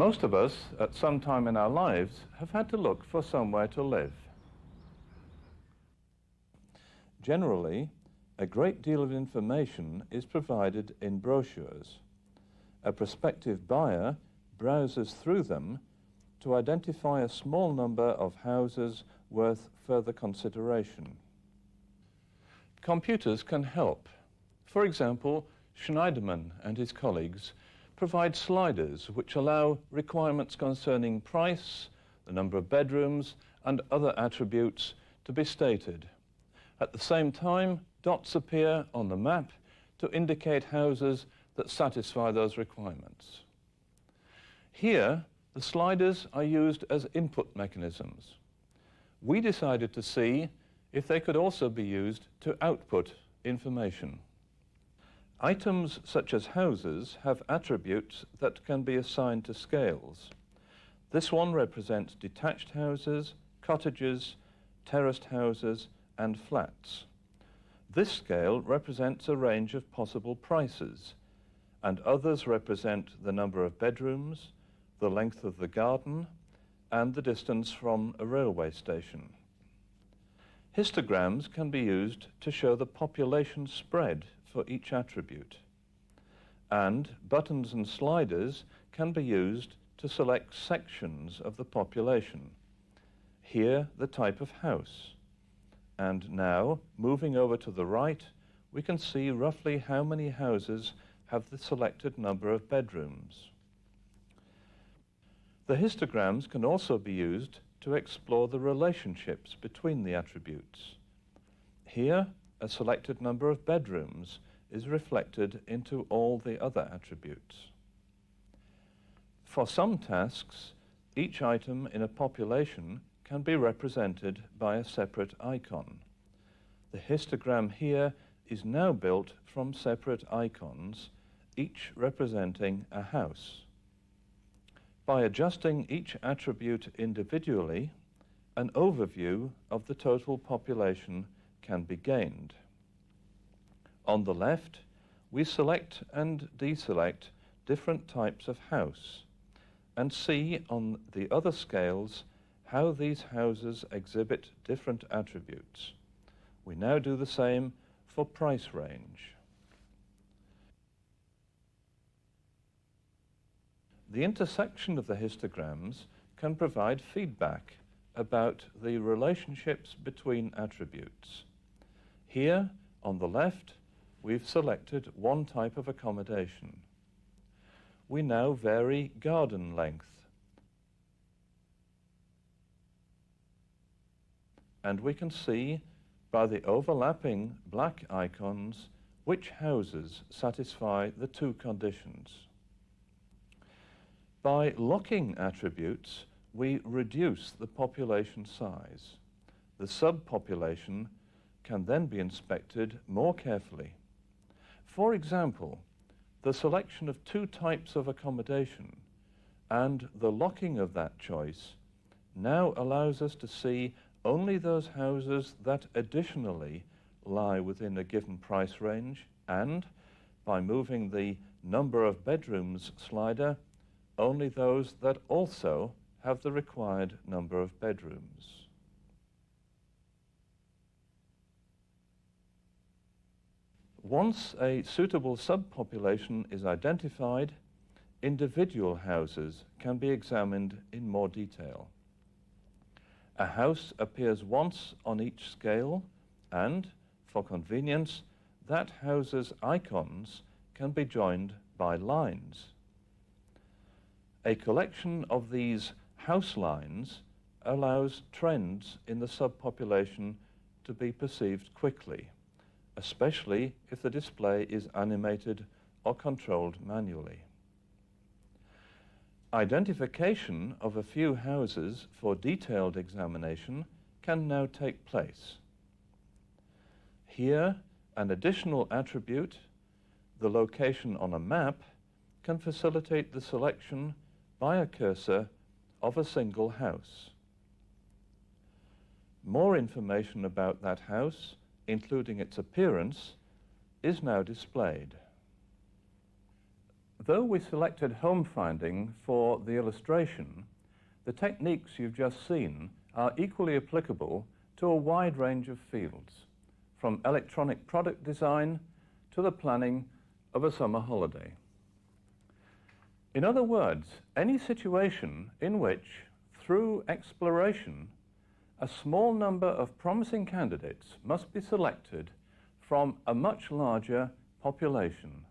Most of us, at some time in our lives, have had to look for somewhere to live. Generally, a great deal of information is provided in brochures. A prospective buyer browses through them to identify a small number of houses worth further consideration. Computers can help. For example, Schneiderman and his colleagues provide sliders which allow requirements concerning price, the number of bedrooms, and other attributes to be stated. At the same time, dots appear on the map to indicate houses that satisfy those requirements. Here, the sliders are used as input mechanisms. We decided to see if they could also be used to output information. Items such as houses have attributes that can be assigned to scales. This one represents detached houses, cottages, terraced houses, and flats. This scale represents a range of possible prices, and others represent the number of bedrooms, the length of the garden, and the distance from a railway station. Histograms can be used to show the population spread for each attribute, and buttons and sliders can be used to select sections of the population. Here, the type of house. And now, moving over to the right, we can see roughly how many houses have the selected number of bedrooms. The histograms can also be used to explore the relationships between the attributes. Here, a selected number of bedrooms is reflected into all the other attributes. For some tasks, each item in a population can be represented by a separate icon. The histogram here is now built from separate icons, each representing a house. By adjusting each attribute individually, an overview of the total population can be gained. On the left, we select and deselect different types of house and see on the other scales how these houses exhibit different attributes. We now do the same for price range. The intersection of the histograms can provide feedback about the relationships between attributes. Here, on the left, we've selected one type of accommodation. We now vary garden length. And we can see by the overlapping black icons which houses satisfy the two conditions. By locking attributes, we reduce the population size. The subpopulation can then be inspected more carefully. For example, the selection of two types of accommodation and the locking of that choice now allows us to see only those houses that additionally lie within a given price range, and by moving the number of bedrooms slider, only those that also have the required number of bedrooms. Once a suitable subpopulation is identified, individual houses can be examined in more detail. A house appears once on each scale, and, for convenience, that house's icons can be joined by lines. A collection of these house lines allows trends in the subpopulation to be perceived quickly, especially if the display is animated or controlled manually. Identification of a few houses for detailed examination can now take place. Here, an additional attribute, the location on a map, can facilitate the selection by a cursor of a single house. More information about that house, including its appearance, is now displayed. Though we selected home finding for the illustration, the techniques you've just seen are equally applicable to a wide range of fields, from electronic product design to the planning of a summer holiday. In other words, any situation in which, through exploration, a small number of promising candidates must be selected from a much larger population.